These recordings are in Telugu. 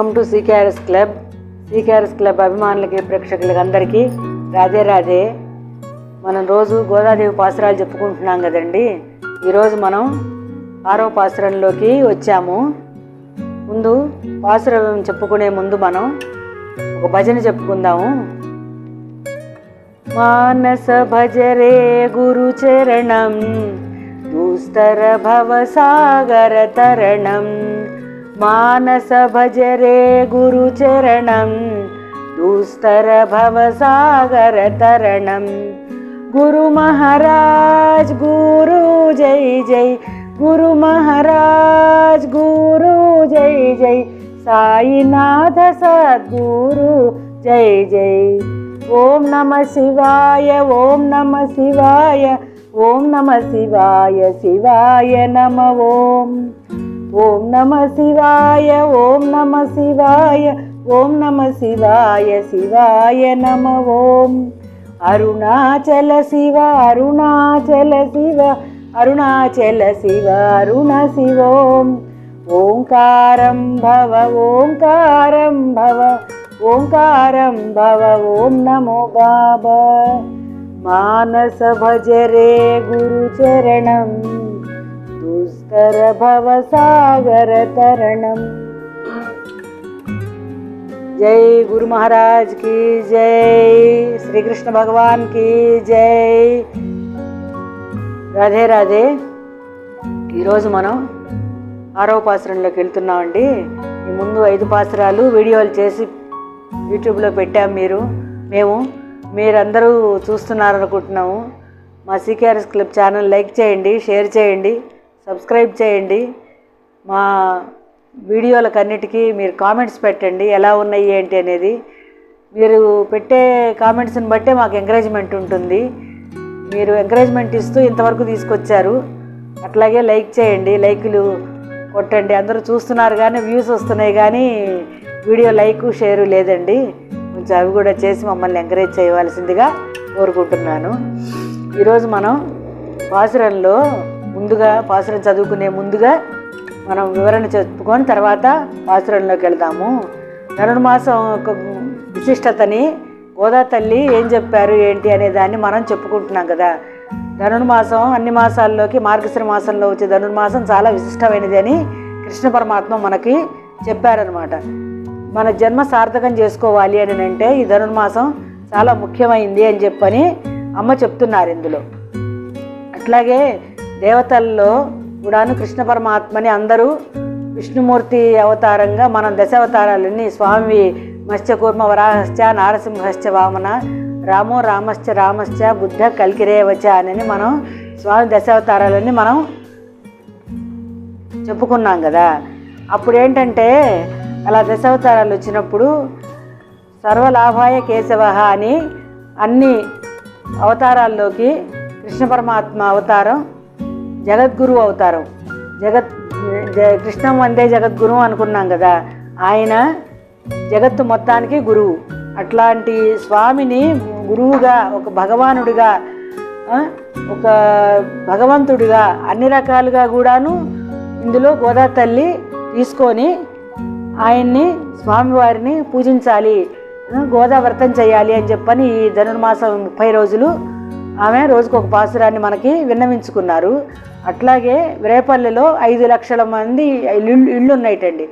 Welcome to CKRS club. CKRS club అభిమానులకి, ప్రేక్షకులకి అందరికీ రాధే రాధే. మనం రోజు గోదాదేవి పాసురాలు చెప్పుకుంటున్నాం కదండి. ఈరోజు మనం 6వ పాసురంలోకి వచ్చాము. ముందు పాసురం చెప్పుకునే ముందు మనం ఒక భజన చెప్పుకుందాము. మానస భజరే గురు చరణం దుస్తర భవ సాగర తరణం. మానస భజరే గురు చరణం దుస్తర భవ సాగర తరణం. గురు మహారాజ్ గురు జై జై, గురు మహారాజ్ గురు జై జై, సాయినాథ సద్గురు జై జై. ఓం నమ శివాయ, ఓం నమ శివాయ, ఓం నమ శివాయ, శివాయ నమ ఓం. ఓం నమ శివాయ, ఓం నమ శివాయ, ఓం నమ శివాయ, శివాయ నమ ఓం. అరుణాచల శివ, అరుణాచల శివ, అరుణాచల శివ, అరుణ శివోం. ఓంకారం భవ, ఓంకారం భవ, ఓంకారం భవ, ఓం నమో బాబా. మానస భజరే గురు చరణం దుస్తర భవ సాగర తరణం. జై గురు మహారాజ్ की జై, శ్రీకృష్ణ భగవాన్ की జై. రాధే రాధే. ఈరోజు మనం 6వ పాసురంలోకి వెళ్తున్నామండి. ఈ ముందు 5 పాసురాలు వీడియోలు చేసి యూట్యూబ్లో పెట్టాము. మీరందరూ చూస్తున్నారనుకుంటున్నాము. మా సీకేఆర్ఎస్ క్లబ్ ఛానల్ లైక్ చేయండి, షేర్ చేయండి, సబ్స్క్రైబ్ చేయండి. మా వీడియోలకన్నిటికీ మీరు కామెంట్స్ పెట్టండి, ఎలా ఉన్నాయి ఏంటి అనేది. మీరు పెట్టే కామెంట్స్ని బట్టే మాకు ఎంకరేజ్మెంట్ ఉంటుంది. మీరు ఎంకరేజ్మెంట్ ఇస్తూ ఇంతవరకు తీసుకొచ్చారు. అట్లాగే లైక్ చేయండి, లైకులు కొట్టండి. అందరూ చూస్తున్నారు కానీ వ్యూస్ వస్తున్నాయి, కానీ వీడియో లైక్ షేరు లేదండి. కొంచెం అవి కూడా చేసి మమ్మల్ని ఎంకరేజ్ చేయవలసిందిగా కోరుకుంటున్నాను. ఈరోజు మనం పాసురంలో పాసురం చదువుకునే ముందుగా మనం వివరణ చెప్పుకొని తర్వాత పాసురంలోకి వెళ్దాము. ధనుర్మాసం యొక్క విశిష్టతని గోదా తల్లి ఏం చెప్పారు ఏంటి అనే దాన్ని మనం చెప్పుకుంటున్నాం కదా. ధనుర్మాసం అన్ని మాసాల్లోకి మార్గశిర మాసంలో వచ్చే ధనుర్మాసం చాలా విశిష్టమైనది అని కృష్ణ పరమాత్మ మనకి చెప్పారనమాట. మన జన్మ సార్థకం చేసుకోవాలి అని అంటే ఈ ధనుర్మాసం చాలా ముఖ్యమైంది అని చెప్పని అమ్మ చెప్తున్నారు ఇందులో. అట్లాగే దేవతల్లో కూడాను కృష్ణ పరమాత్మని అందరూ విష్ణుమూర్తి అవతారంగా మనం దశావతారాలన్నీ స్వామి మత్స్యకూర్మ వరాహశ్చ నారసింహశ్చ వామన రామో రామశ్చ రామశ్చ బుద్ధ కల్కిరేవచ అని మనం స్వామి దశావతారాలన్నీ మనం చెప్పుకున్నాం కదా. అప్పుడు ఏంటంటే అలా దశావతారాలు వచ్చినప్పుడు సర్వలాభాయ కేశవ అని అన్ని అవతారాల్లోకి కృష్ణ పరమాత్మ అవతారం జగద్గురు అవతారం. కృష్ణం వందే జగద్గురు అనుకున్నాం కదా. ఆయన జగత్తు మొత్తానికి గురువు. అట్లాంటి స్వామిని గురువుగా, ఒక భగవానుడిగా, ఒక భగవంతుడిగా అన్ని రకాలుగా కూడాను ఇందులో గోదా తల్లి తీసుకొని ఆయన్ని స్వామివారిని పూజించాలి, గోదా వ్రతం చేయాలి అని చెప్పని ఈ ధనుర్మాసం 30 రోజులు ఆమె రోజుకు ఒక పాసురాన్ని మనకి విన్నవించుకున్నారు. అట్లాగే రేపల్లెలో 5 లక్షల మంది ఇళ్ళు ఉన్నాయిటండి.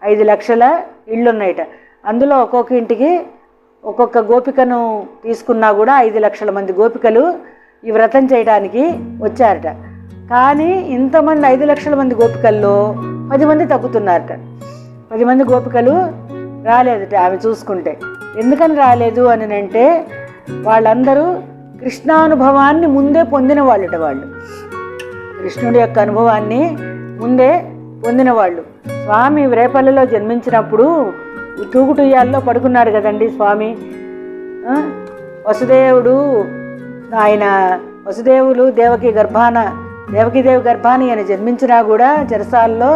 5 లక్షల ఇళ్ళు ఉన్నాయిట. అందులో ఒక్కొక్క ఇంటికి ఒక్కొక్క గోపికను తీసుకున్నా కూడా 5 లక్షల మంది గోపికలు ఈ వ్రతం చేయడానికి వచ్చారట. కానీ ఇంతమంది 5 లక్షల మంది గోపికల్లో 10 మంది తగ్గుతున్నారట. 10 మంది గోపికలు రాలేదట ఆమె చూసుకుంటే. ఎందుకని రాలేదు అని అంటే వాళ్ళందరూ కృష్ణానుభవాన్ని ముందే పొందిన వాళ్ళట. వాళ్ళు కృష్ణుడి యొక్క అనుభవాన్ని ముందే పొందిన వాళ్ళు. స్వామి రేపల్లెలో జన్మించినప్పుడు తూగుటుయ్యాల్లో పడుకున్నాడు కదండి స్వామి. వసుదేవులు దేవకీదేవి గర్భాన్ని ఆయన జన్మించినా కూడా చెరసాల్లో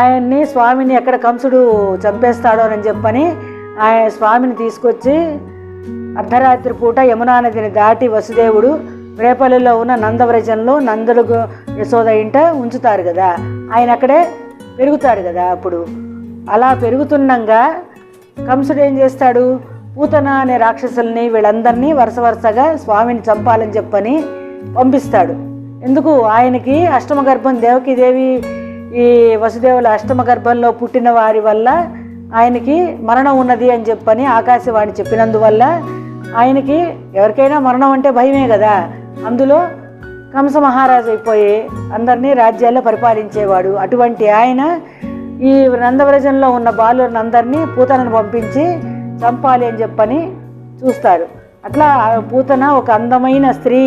ఆయన్ని స్వామిని ఎక్కడ కంసుడు చంపేస్తాడో అని చెప్పని ఆయన స్వామిని తీసుకొచ్చి అర్ధరాత్రి పూట యమునా నదిని దాటి వసుదేవుడు రేపల్లిలో ఉన్న నందవ్రజంలో నందుడు యశోద ఇంట ఉంచుతారు కదా. ఆయన అక్కడే పెరుగుతాడు కదా. అప్పుడు అలా పెరుగుతుండగా కంసుడు ఏం చేస్తాడు, పూతన అనే రాక్షసుల్ని వీళ్ళందరినీ వరుసగా స్వామిని చంపాలని చెప్పని పంపిస్తాడు. ఎందుకు, ఆయనకి అష్టమ గర్భం, దేవకీదేవి ఈ వసుదేవుల అష్టమ గర్భంలో పుట్టిన వారి వల్ల ఆయనకి మరణం ఉన్నది అని చెప్పని ఆకాశవాణి చెప్పినందువల్ల ఆయనకి ఎవరికైనా మరణం అంటే భయమే కదా. అందులో కంస మహారాజు అయిపోయి అందరినీ రాజ్యాల్లో పరిపాలించేవాడు. అటువంటి ఆయన ఈ నందవ్రజంలో ఉన్న బాలురందరినీ పూతనను పంపించి చంపాలి అని చెప్పని చూస్తారు. అట్లా పూతన ఒక అందమైన స్త్రీ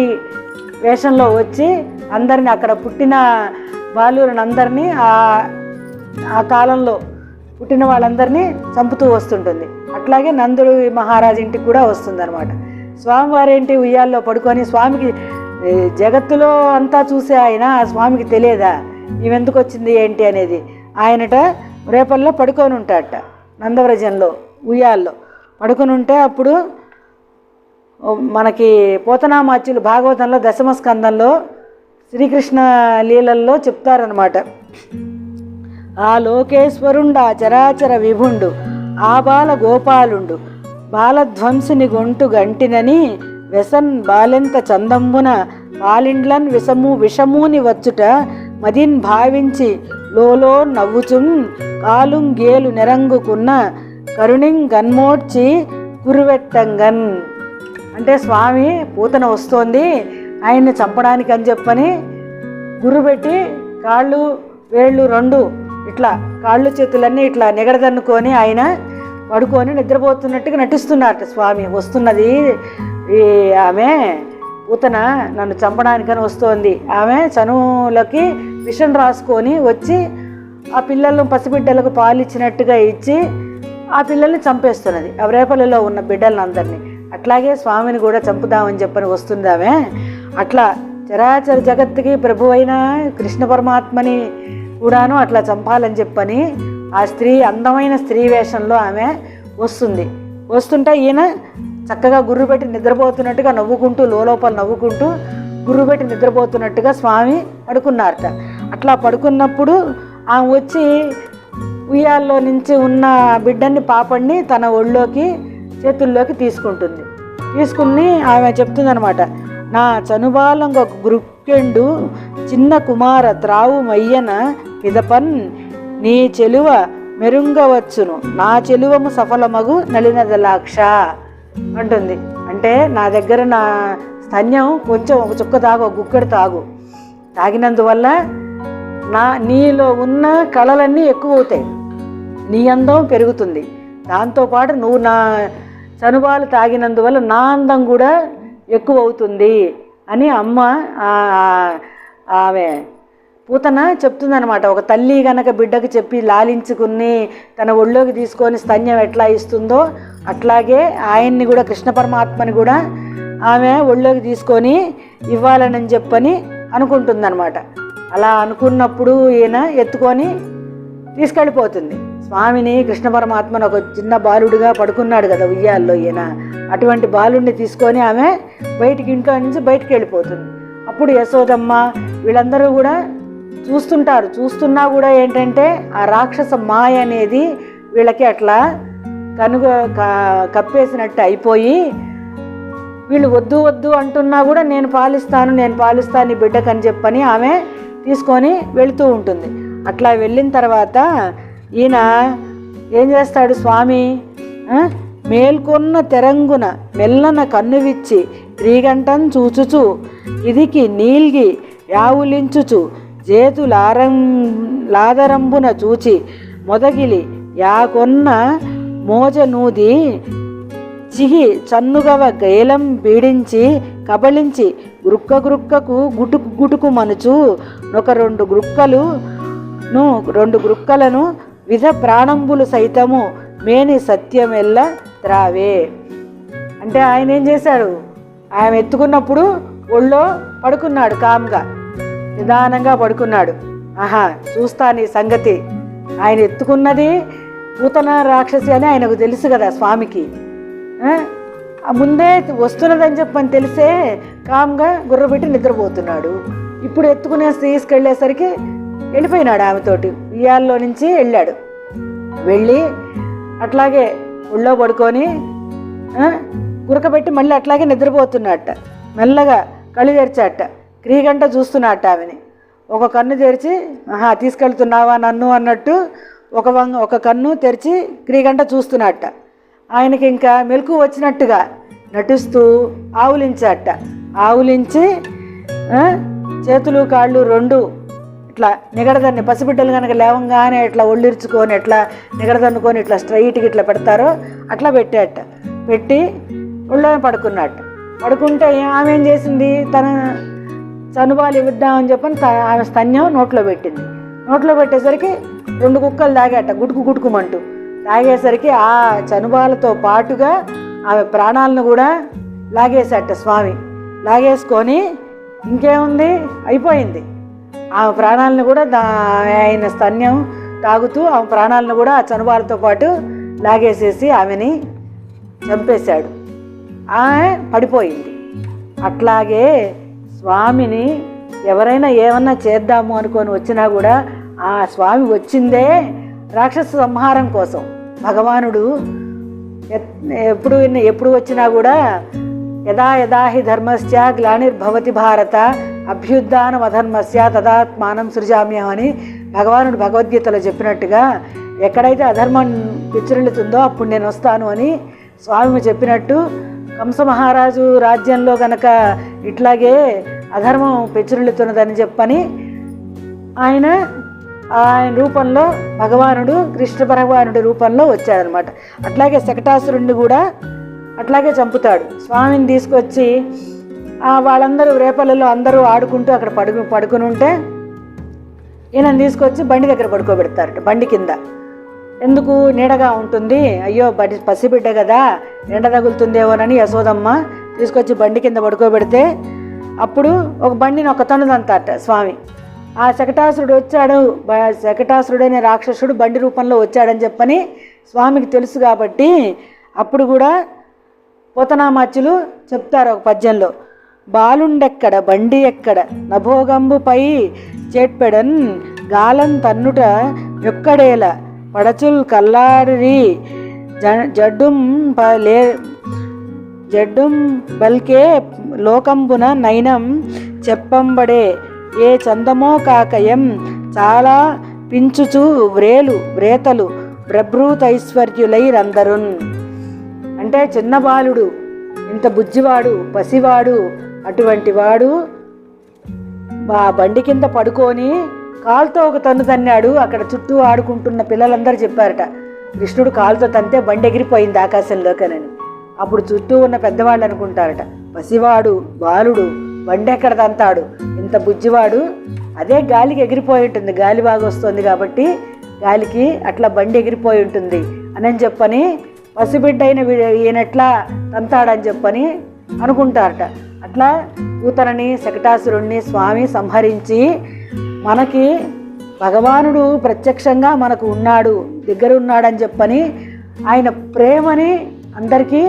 వేషంలో వచ్చి అందరినీ, అక్కడ పుట్టిన బాలురందరినీ ఆ కాలంలో పుట్టిన వాళ్ళందరినీ చంపుతూ వస్తుంటుంది. అట్లాగే నందుడు మహారాజు ఇంటికి కూడా వస్తుంది అనమాట. స్వామివారేంటి ఉయ్యాల్లో పడుకొని, స్వామికి జగత్తులో అంతా చూసే ఆయన, ఆ స్వామికి తెలియదా ఈమెందుకు వచ్చింది ఏంటి అనేది. ఆయనట రేపల్లో పడుకొని ఉంటాడట, నందవ్రజంలో ఉయ్యాల్లో పడుకొని ఉంటే అప్పుడు మనకి పోతనామాచ్యులు భాగవతంలో దశమ స్కందంలో శ్రీకృష్ణ లీలల్లో చెప్తారనమాట. ఆ లోకేశ్వరుండు ఆ చరాచర విభుండు ఆ బాల గోపాలుండు బాలధ్వంసుని గొంటు గంటినని వెసన్ బాలెంత చందంబున పాలిండ్లన్ విషమూని వచ్చుట మదిన్ భావించి లోలో నవ్వుచుం కాలుం గేలు నెరంగుకున్న కరుణింగ్ గన్మోడ్చి కురువెట్టంగన్. అంటే స్వామి పూతన వస్తోంది ఆయన్ని చంపడానికి అని చెప్పని గుర్రుపెట్టి కాళ్ళు వేళ్ళు రెండు ఇట్లా కాళ్ళు చేతులన్నీ ఇట్లా నిగడదన్నుకొని ఆయన పడుకొని నిద్రపోతున్నట్టుగా నటిస్తున్నారట. స్వామి వస్తున్నది ఆమె పూతన నన్ను చంపడానికని వస్తోంది, ఆమె చనువులకి విషం రాసుకొని వచ్చి ఆ పిల్లలను పసిబిడ్డలకు పాలు ఇచ్చినట్టుగా ఇచ్చి ఆ పిల్లల్ని చంపేస్తున్నది, ఆ రేపలలో ఉన్న బిడ్డలను అందరినీ. అట్లాగే స్వామిని కూడా చంపుదామని చెప్పని వస్తుంది ఆమె. అట్లా చరాచర జగత్తుకి ప్రభు అయిన కృష్ణ పరమాత్మని కూడాను అట్లా చంపాలని చెప్పని ఆ స్త్రీ, అందమైన స్త్రీ వేషంలో ఆమె వస్తుంది. వస్తుంటే ఈయన చక్కగా గుర్రు పెట్టి నిద్రపోతున్నట్టుగా నవ్వుకుంటూ, లోపల నవ్వుకుంటూ గుర్రు పెట్టి నిద్రపోతున్నట్టుగా స్వామి పడుకున్నారట. అట్లా పడుకున్నప్పుడు ఆమె వచ్చి ఉయ్యాల్లో నుంచి ఉన్న బిడ్డని, పాపడిని తన ఒళ్ళోకి చేతుల్లోకి తీసుకుంటుంది. తీసుకుని ఆమె చెప్తుందనమాట, నా చనుబాలంగ గృక్కెండు చిన్న కుమార త్రావు మయ్యన పిదపన్ నీ చెలువ మెరుంగవచ్చును నా చెలువము సఫలమగు నలినదలాక్ష అంటుంది. అంటే నా దగ్గర నా స్తన్యం కొంచెం ఒక చుక్క తాగు, ఒక గుక్కడు తాగు, తాగినందువల్ల నీలో ఉన్న కళలన్నీ ఎక్కువ అవుతాయి, నీ అందం పెరుగుతుంది, దాంతోపాటు నువ్వు నా చనుబాలు తాగినందువల్ల నా అందం కూడా ఎక్కువ అవుతుంది అని అమ్మ ఆమె పూతన చెప్తుందనమాట. ఒక తల్లి గనక బిడ్డకు చెప్పి లాలించుకుని తన ఒళ్ళోకి తీసుకొని స్తన్యం ఎట్లా ఇస్తుందో అట్లాగే ఆయన్ని కూడా, కృష్ణ పరమాత్మని కూడా ఆమె ఒళ్ళోకి తీసుకొని ఇవ్వాలని చెప్పని అనుకుంటుందన్నమాట. అలా అనుకున్నప్పుడు ఈయన ఎత్తుకొని తీసుకెళ్ళిపోతుంది స్వామిని. కృష్ణ పరమాత్మను ఒక చిన్న బాలుడిగా పడుకున్నాడు కదా ఉయ్యాల్లో ఈయన, అటువంటి బాలుడిని తీసుకొని ఆమె బయటికి, ఇంట్లో నుంచి బయటికి వెళ్ళిపోతుంది. అప్పుడు యశోదమ్మ వీళ్ళందరూ కూడా చూస్తుంటారు. చూస్తున్నా కూడా ఏంటంటే ఆ రాక్షస మాయ అనేది వీళ్ళకి అట్లా కప్పేసినట్టు అయిపోయి, వీళ్ళు వద్దు వద్దు అంటున్నా కూడా నేను పాలిస్తాను ఈ బిడ్డకని చెప్పని ఆమె తీసుకొని వెళుతూ ఉంటుంది. అట్లా వెళ్ళిన తర్వాత ఈయన ఏం చేస్తాడు, స్వామి మేల్కొన్న తెరంగున మెల్లన కన్నువిచ్చి త్రీగంటం చూచుచు ఇదికి నీల్గి యావులించుచు లాదరంబున చూచి మొదగిలి యాకొన్న మోజనూది చిహి చన్నుగవ గేలం పీడించి కబళించి గ్రుక్కకు గుటుకు మనుచు ఒక రెండు గ్రుక్కలను విధ ప్రాణంబులు సైతము మేని సత్యమెల్ల త్రావే. అంటే ఆయన ఏం చేశాడు, ఆయన ఎత్తుకున్నప్పుడు ఒళ్ళో పడుకున్నాడు, కామ్గా నిదానంగా పడుకున్నాడు. ఆహా చూస్తా నీ సంగతి. ఆయన ఎత్తుకున్నది పూతన రాక్షసి అని ఆయనకు తెలుసు కదా స్వామికి, ముందే వస్తున్నదని చెప్పని తెలిసే కామ్గా గుర్రబెట్టి నిద్రపోతున్నాడు. ఇప్పుడు ఎత్తుకునే తీసుకెళ్ళేసరికి వెళ్ళిపోయినాడు, ఆమెతోటి ఉయ్యాల్లో నుంచి వెళ్ళాడు. వెళ్ళి అట్లాగే ఒళ్ళో పడుకొని గురకబెట్టి మళ్ళీ అట్లాగే నిద్రపోతున్నట్ట. మెల్లగా కళ్ళు తెరిచాట, క్రీగంట చూస్తున్నట్ట ఆమెని. ఒక కన్ను తెరిచి తీసుకెళ్తున్నావా నన్ను అన్నట్టు ఒక కన్ను తెరిచి క్రీగంట చూస్తున్నట్ట. ఆయనకి ఇంకా మెలకు వచ్చినట్టుగా నటిస్తూ ఆవులించాట. ఆవులించి చేతులు కాళ్ళు రెండు ఇట్లా నిగడదన్ని, పసిబిడ్డలు కనుక లేవంగానే ఇట్లా ఒళ్ళిర్చుకొని ఇట్లా నిగడదన్నుకొని ఇట్లా స్ట్రైట్గా ఇట్లా పెడతారో అట్లా పెట్టాట. పెట్టి ఒళ్ళో పడుకున్నట్టు. పడుకుంటే ఆమె ఏం చేసింది, తన చనుబాలు ఇద్దామని చెప్పని ఆమె స్తన్యం నోట్లో పెట్టింది. నోట్లో పెట్టేసరికి 2 కుక్కలు తాగాట, గుటుకు గుటుకుమంటూ. తాగేసరికి ఆ చనుబాలతో పాటుగా ఆమె ప్రాణాలను కూడా లాగేశాట స్వామి. లాగేసుకొని ఇంకేముంది, అయిపోయింది. ఆమె ప్రాణాలను కూడా ఆయన స్తన్యం తాగుతూ ఆమె ప్రాణాలను కూడా ఆ చనుబాలతో పాటు లాగేసేసి ఆమెని చంపేశాడు. ఆమె పడిపోయింది. అట్లాగే స్వామిని ఎవరైనా ఏమన్నా చేద్దాము అనుకొని వచ్చినా కూడా ఆ స్వామి వచ్చిందే రాక్షస సంహారం కోసం. భగవానుడు ఎప్పుడు వచ్చినా కూడా యదా యదా హి ధర్మస్య గ్లానిర్భవతి భారత అభ్యుత్థానం అధర్మస్య తదాత్మానం సృజామ్యం అని భగవానుడు భగవద్గీతలో చెప్పినట్టుగా, ఎక్కడైతే అధర్మం విచరిల్లుతుందో అప్పుడు నేను వస్తాను అని స్వామి చెప్పినట్టు, కంస మహారాజు రాజ్యంలో కనుక ఇట్లాగే అధర్మం పెచ్చురులుతున్నదని చెప్పని ఆయన రూపంలో భగవానుడు కృష్ణ భగవానుడి రూపంలో వచ్చాడనమాట. అట్లాగే శకటాసురుణ్ణి కూడా అట్లాగే చంపుతాడు. స్వామిని తీసుకొచ్చి వాళ్ళందరూ రేపలలో అందరూ ఆడుకుంటూ అక్కడ పడుకుని ఉంటే ఈయనని తీసుకొచ్చి బండి దగ్గర పడుకోబెడతారట. బండి కింద ఎందుకు, నీడగా ఉంటుంది, అయ్యో పసిబిడ్డ కదా ఎండ తగులుతుందేమోనని యశోదమ్మ తీసుకొచ్చి బండి కింద పడుకోబెడితే అప్పుడు ఒక బండిని ఒక తనుదంతాట స్వామి. ఆ శకటాసురుడు వచ్చాడు, శకటాసురుడైన రాక్షసుడు బండి రూపంలో వచ్చాడని చెప్పని స్వామికి తెలుసు కాబట్టి అప్పుడు కూడా పోతనామాచ్యులు చెప్తారు ఒక పద్యంలో, బాలుండెక్కడ బండి ఎక్కడ నభోగంబుపై చేట్పెడన్ గాలం తన్నుట యొక్కడేల పడచుల్ కల్లారి జడ్డుం బల్కే లోకంబున నైనం చెప్పంబడే ఏ చందమో కాకయం చాలా పించుచు వ్రేతలు బ్రభ్రూతైశ్వర్యులైరందరున్. అంటే చిన్న బాలుడు, ఇంత బుజ్జివాడు, పసివాడు, అటువంటి వాడు బండి కింద పడుకొని కాలుతో ఒక తన్ను తన్నాడు. అక్కడ చుట్టూ ఆడుకుంటున్న పిల్లలందరూ చెప్పారట, కృష్ణుడు కాలుతో తంతే బండి ఎగిరిపోయింది ఆకాశంలోకనని. అప్పుడు చుట్టూ ఉన్న పెద్దవాళ్ళు అనుకుంటారట, పసివాడు బాలుడు బండి ఎక్కడ తంతాడు, ఇంత బుజ్జివాడు, అదే గాలికి ఎగిరిపోయి ఉంటుంది, గాలి బాగా వస్తుంది కాబట్టి గాలికి అట్లా బండి ఎగిరిపోయి ఉంటుంది అని చెప్పని పసిబిడ్డైన ఈయనట్లా తంతాడని చెప్పని అనుకుంటారట. అట్లా పూతనని శకటాసురుణ్ణి స్వామి సంహరించి మనకి భగవానుడు ప్రత్యక్షంగా మనకు ఉన్నాడు, దగ్గర ఉన్నాడని చెప్పని ఆయన ప్రేమని అందరికీ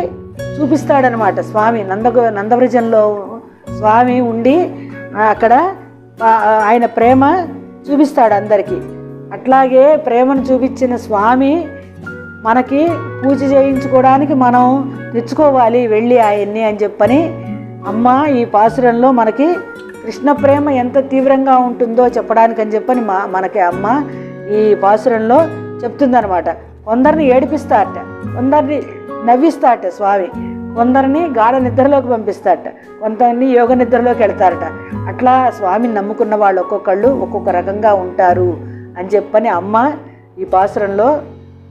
చూపిస్తాడనమాట. స్వామి నందవ్రజంలో స్వామి ఉండి అక్కడ ఆయన ప్రేమ చూపిస్తాడు అందరికీ. అట్లాగే ప్రేమను చూపించిన స్వామి మనకి పూజ చేయించుకోవడానికి మనం తెచ్చుకోవాలి వెళ్ళి ఆయన్ని అని చెప్పని అమ్మ ఈ పాసురంలో మనకి కృష్ణ ప్రేమ ఎంత తీవ్రంగా ఉంటుందో చెప్పడానికి అని చెప్పని మనకి అమ్మ ఈ పాసురంలో చెప్తుందనమాట. కొందరిని ఏడిపిస్తారట, కొందరిని నవ్విస్తారట స్వామి, కొందరిని గాఢ నిద్రలోకి పంపిస్తారట, కొందరిని యోగ నిద్రలోకి వెళ్తారట. అట్లా స్వామిని నమ్ముకున్న వాళ్ళు ఒక్కొక్కళ్ళు ఒక్కొక్క రకంగా ఉంటారు అని చెప్పని అమ్మ ఈ పాసురంలో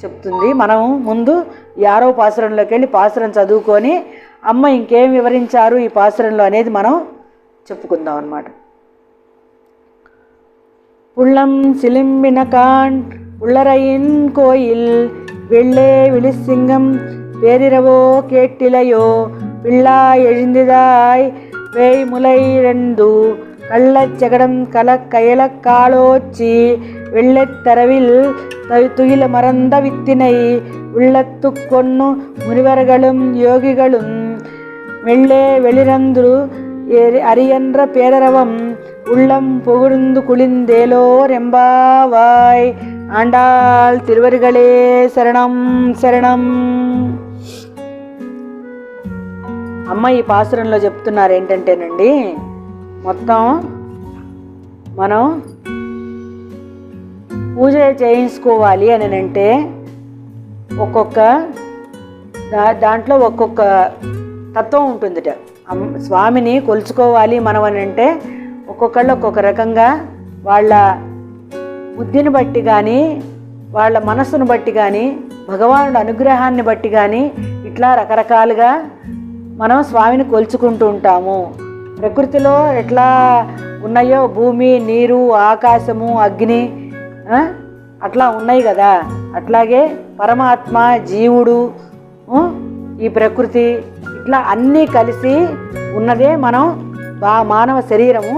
చెప్తుంది. మనం ముందు 6వ పాసురంలోకి వెళ్ళి పాసురం చదువుకొని అమ్మ ఇంకేం వివరించారు ఈ పాసురంలో అనేది మనం చెప్పుకుందాం అన్నమాట. புள்ளம் சிலிம்பினகான் உள்ளரையின் கோயில் வெள்ளே விழிசிங்கம் பேரிரவோ கேட்டிலையோ பிள்ளாய் எழுந்திதாய் வேய்முலை ரெண்டு கள்ளச்சகடம் கயல காலோச்சி வெள்ளத்தரவில் துயில மறந்த வித்தினை உள்ளத்து கொன்னு முனிவர்களும் யோகிகளும் வெள்ளே வெளிரந்து அரியன்ற பேரரவம் உள்ளம் புகுந்து குளிந்தேலோர் எம்பாவாய் ఆండాళ్ తిరువరిగళే శరణం శరణం. అమ్మ ఈ పాసురంలో చెప్తున్నారు ఏంటంటేనండి, మొత్తం మనం పూజ చేయించుకోవాలి అని అంటే ఒక్కొక్క దాంట్లో ఒక్కొక్క తత్వం ఉంటుందిట. స్వామిని కొలుచుకోవాలి మనం అని అంటే ఒక్కొక్కళ్ళు ఒక్కొక్క రకంగా వాళ్ళ బుద్ధిని బట్టి కానీ వాళ్ళ మనస్సును బట్టి కానీ భగవానుడి అనుగ్రహాన్ని బట్టి కానీ ఇట్లా రకరకాలుగా మనం స్వామిని కొలుచుకుంటూ ఉంటాము. ప్రకృతిలో ఎట్లా ఉన్నాయో భూమి, నీరు, ఆకాశము, అగ్ని అట్లా ఉన్నాయి కదా, అట్లాగే పరమాత్మ, జీవుడు, ఈ ప్రకృతి ఇట్లా అన్నీ కలిసి ఉన్నదే మనం మానవ శరీరము.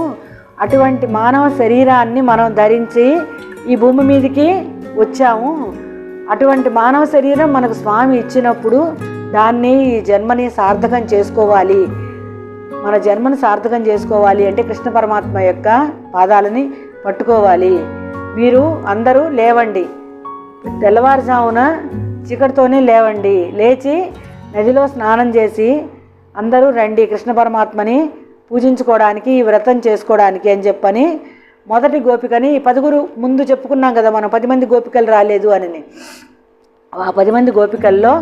అటువంటి మానవ శరీరాన్ని మనం ధరించి ఈ భూమి మీదకి వచ్చాము. అటువంటి మానవ శరీరం మనకు స్వామి ఇచ్చినప్పుడు దాన్ని ఈ జన్మని సార్థకం చేసుకోవాలి. మన జన్మను సార్థకం చేసుకోవాలి అంటే కృష్ణ పరమాత్మ యొక్క పాదాలని పట్టుకోవాలి. మీరు అందరూ లేవండి, తెల్లవారుజామున చీకటితోనే లేవండి, లేచి నదిలో స్నానం చేసి అందరూ రండి కృష్ణ పరమాత్మని పూజించుకోవడానికి, ఈ వ్రతం చేసుకోవడానికి అని చెప్పని మొదటి గోపికని 10 ముందు చెప్పుకున్నాం కదా మనం, 10 మంది గోపికలు రాలేదు అని. ఆ 10 మంది గోపికల్లో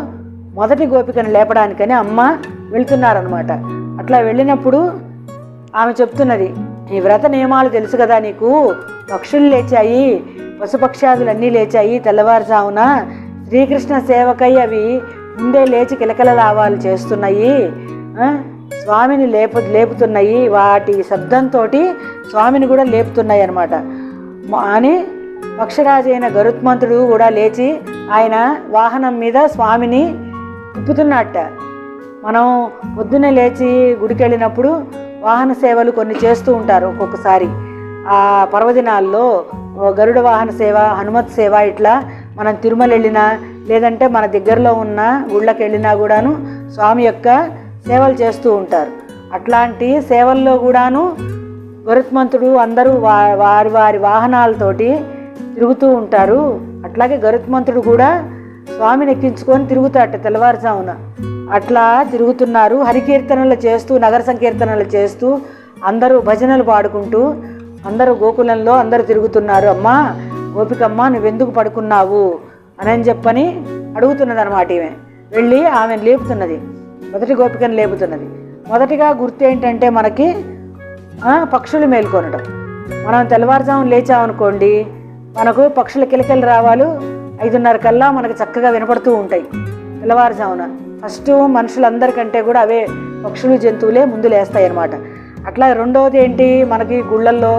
మొదటి గోపికను లేపడానికని అమ్మ వెళ్తున్నారనమాట. అట్లా వెళ్ళినప్పుడు ఆమె చెప్తున్నది, ఈ వ్రత నియమాలు తెలుసు కదా నీకు, పక్షులు లేచాయి, పశుపక్షాదులన్నీ లేచాయి, తెల్లవారుజామున శ్రీకృష్ణ సేవకై అవి ముందే లేచి కిలకిలలావాలు చేస్తున్నాయి, స్వామిని లేపుతున్నాయి, వాటి శబ్దంతో స్వామిని కూడా లేపుతున్నాయి అన్నమాట అని పక్షరాజు అయిన గరుత్మంతుడు కూడా లేచి ఆయన వాహనం మీద స్వామిని తిప్పుతున్నట్ట. మనం పొద్దున్నే లేచి గుడికి వెళ్ళినప్పుడు వాహన సేవలు కొన్ని చేస్తూ ఉంటారు. ఒక్కొక్కసారి ఆ పర్వదినాల్లో గరుడ వాహన సేవ, హనుమత్ సేవ, ఇట్లా మనం తిరుమల వెళ్ళినా లేదంటే మన దగ్గరలో ఉన్న గుళ్ళకి వెళ్ళినా కూడాను స్వామి యొక్క సేవలు చేస్తూ ఉంటారు. అట్లాంటి సేవల్లో కూడాను గరుత్మంతుడు అందరూ వారి వారి వాహనాలతోటి తిరుగుతూ ఉంటారు. అట్లాగే గరుత్మంతుడు కూడా స్వామిని ఎక్కించుకొని తిరుగుతాట తెల్లవారుజామున. అట్లా తిరుగుతున్నారు, హరికీర్తనలు చేస్తూ, నగర సంకీర్తనలు చేస్తూ, అందరూ భజనలు పాడుకుంటూ అందరూ గోకులంలో అందరూ తిరుగుతున్నారు. అమ్మా గోపికమ్మ నువ్వెందుకు పడుకున్నావు అని చెప్పని అడుగుతున్నది అనమాట. ఈమె వెళ్ళి ఆమెను లేపుతున్నది, మొదటి గోపికను లేపుతున్నది. మొదటిగా గుర్తు ఏంటంటే మనకి పక్షులు మేల్కొనడం. మనం తెల్లవారుజామున లేచామనుకోండి, మనకు పక్షుల కిలకిల రావాలు 5:30 కల్లా మనకు చక్కగా వినపడుతూ ఉంటాయి. తెల్లవారుజామున ఫస్ట్ మనుషులందరికంటే కూడా అవే పక్షులు, జంతువులే ముందు లేస్తాయి అన్నమాట. అట్లా రెండవది ఏంటి, మనకి గుళ్ళల్లో,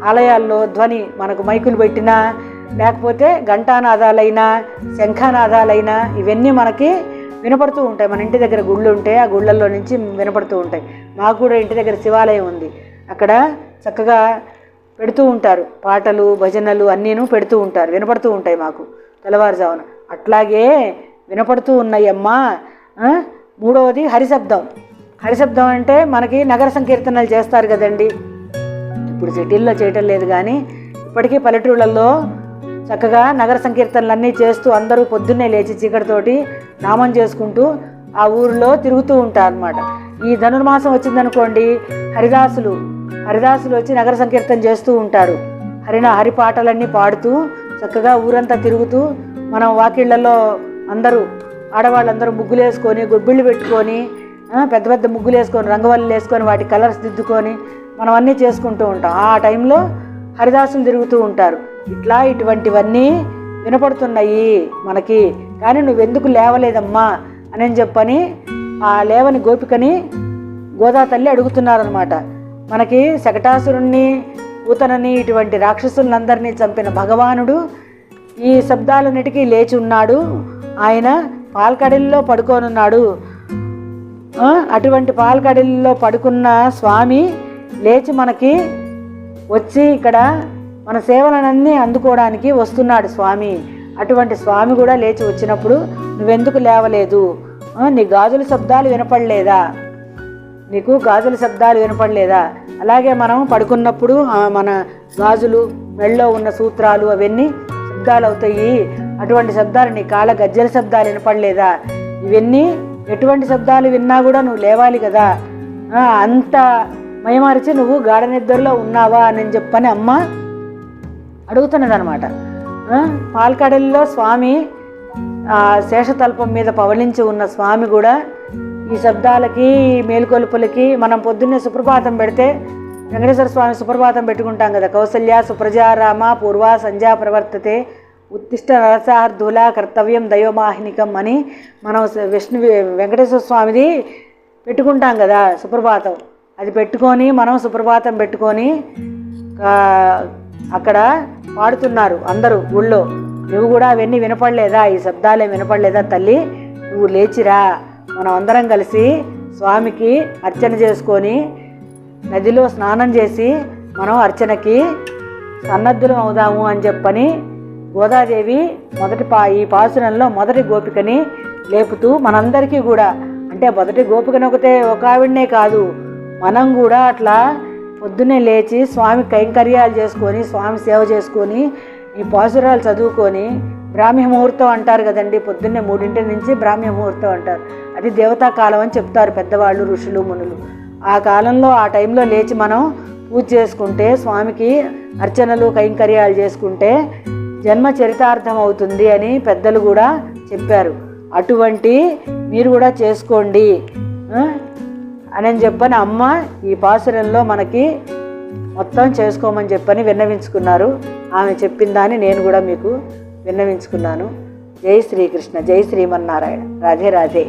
ఆలయాల్లో ధ్వని, మనకు మైకులు పెట్టినా లేకపోతే ఘంటానాదాలైనా శంఖానాదాలైనా ఇవన్నీ మనకి వినపడుతూ ఉంటాయి. మన ఇంటి దగ్గర గుళ్ళు ఉంటే ఆ గుళ్ళల్లో నుంచి వినపడుతూ ఉంటాయి. మాకు కూడా ఇంటి దగ్గర శివాలయం ఉంది, అక్కడ చక్కగా పెడుతూ ఉంటారు, పాటలు భజనలు అన్నీను పెడుతూ ఉంటారు, వినపడుతూ ఉంటాయి మాకు తెల్లవారుజామున. అట్లాగే వినపడుతూ ఉన్నాయమ్మా. మూడవది హరిశబ్దం. హరిశబ్దం అంటే మనకి నగర సంకీర్తనలు చేస్తారు కదండి, ఇప్పుడు సిటీల్లో చేయటం లేదు కానీ ఇప్పటికీ పల్లెటూళ్ళల్లో చక్కగా నగర సంకీర్తనలు అన్నీ చేస్తూ అందరూ పొద్దున్నే లేచి చీకటితోటి నామం చేసుకుంటూ ఆ ఊరిలో తిరుగుతూ ఉంటారు అన్నమాట. ఈ ధనుర్మాసం వచ్చిందనుకోండి, హరిదాసులు వచ్చి నగర సంకీర్తన చేస్తూ ఉంటారు. హరి పాటలన్నీ పాడుతూ చక్కగా ఊరంతా తిరుగుతూ, మనం వాకిళ్లలో అందరూ ఆడవాళ్ళందరూ ముగ్గులు వేసుకొని, గొబ్బిళ్ళు పెట్టుకొని, పెద్ద పెద్ద ముగ్గులు వేసుకొని, రంగవల్లులు వేసుకొని, వాటి కలర్స్ దిద్దుకొని మనం అన్నీ చేసుకుంటూ ఉంటాం. ఆ టైంలో హరిదాసులు తిరుగుతూ ఉంటారు. ఇట్లా ఇటువంటివన్నీ వినపడుతున్నాయి మనకి. కానీ నువ్వెందుకు లేవలేదమ్మా అని చెప్పని ఆ లేవని గోపికని గోదా తల్లి అడుగుతున్నారనమాట. మనకి శకటాసురుణ్ణి, పూతనని ఇటువంటి రాక్షసులందరినీ చంపిన భగవానుడు ఈ శబ్దాలన్నిటికీ లేచి ఉన్నాడు. ఆయన పాల్కడలిలో పడుకోనున్నాడు. అటువంటి పాల్కడలిలో పడుకున్న స్వామి లేచి మనకి వచ్చి ఇక్కడ మన సేవలనన్నీ అందుకోవడానికి వస్తున్నాడు స్వామి. అటువంటి స్వామి కూడా లేచి వచ్చినప్పుడు నువ్వెందుకు లేవలేదు? నీ గాజుల శబ్దాలు వినపడలేదా? నీకు గాజుల శబ్దాలు వినపడలేదా? అలాగే మనం పడుకున్నప్పుడు మన గాజులు, మెళ్ళో ఉన్న సూత్రాలు అవన్నీ శబ్దాలు అవుతాయి. అటువంటి శబ్దాలు నీ కాళ్ళ గజ్జల శబ్దాలు వినపడలేదా? ఇవన్నీ ఎటువంటి శబ్దాలు విన్నా కూడా నువ్వు లేవాలి కదా, అంత మయమరిచి నువ్వు గాఢ నిద్రలో ఉన్నావా అని చెప్పని అమ్మ అడుగుతున్నది అనమాట. పాల్కడలిలో స్వామి శేషతల్పం మీద పవలించి ఉన్న స్వామి కూడా ఈ శబ్దాలకి మేలుకొలుపులకి మనం పొద్దున్నే సుప్రభాతం పెడితే వెంకటేశ్వర స్వామి సుప్రభాతం పెట్టుకుంటాం కదా. కౌసల్య సుప్రజారామ పూర్వ సంధ్యా ప్రవర్తతే ఉత్తిష్ట నరసార్ధుల కర్తవ్యం దైవమాహినికం అని మనం వెంకటేశ్వర స్వామిది పెట్టుకుంటాం కదా సుప్రభాతం. అది పెట్టుకొని మనం సుప్రభాతం పెట్టుకొని అక్కడ పాడుతున్నారు అందరూ ఊళ్ళో. నువ్వు కూడా అవన్నీ వినపడలేదా? ఈ శబ్దాలే వినపడలేదా తల్లి? నువ్వు లేచిరా, మనం అందరం కలిసి స్వామికి అర్చన చేసుకొని నదిలో స్నానం చేసి మనం అర్చనకి సన్నద్ధులం అవుదాము అని చెప్పని గోదాదేవి ఈ పాసురంలో మొదటి గోపికని లేపుతూ మనందరికీ కూడా, అంటే మొదటి గోపికని ఒక ఆవిడనే కాదు, మనం కూడా అట్లా పొద్దున్నే లేచి స్వామి కైంకర్యాలు చేసుకొని స్వామి సేవ చేసుకొని ఈ పాసురాలు చదువుకొని బ్రాహ్మీ ముహూర్తం అంటారు కదండి, పొద్దున్నే 3 నుంచి బ్రాహ్మీ ముహూర్తం అంటారు. అది దేవతా కాలం అని చెప్తారు పెద్దవాళ్ళు, ఋషులు, మునులు. ఆ కాలంలో ఆ టైంలో లేచి మనం పూజ చేసుకుంటే స్వామికి అర్చనలు కైంకర్యాలు చేసుకుంటే జన్మ చరితార్థం అవుతుంది అని పెద్దలు కూడా చెప్పారు. అటువంటి మీరు కూడా చేసుకోండి అని చెప్పని అమ్మ ఈ పాసురంలో మనకి మొత్తం చేసుకోమని చెప్పని విన్నవించుకున్నారు. ఆమె చెప్పిన దాన్ని నేను కూడా మీకు విన్నవించుకున్నాను. జై శ్రీకృష్ణ, జై శ్రీమన్నారాయణ. రాధే రాధే.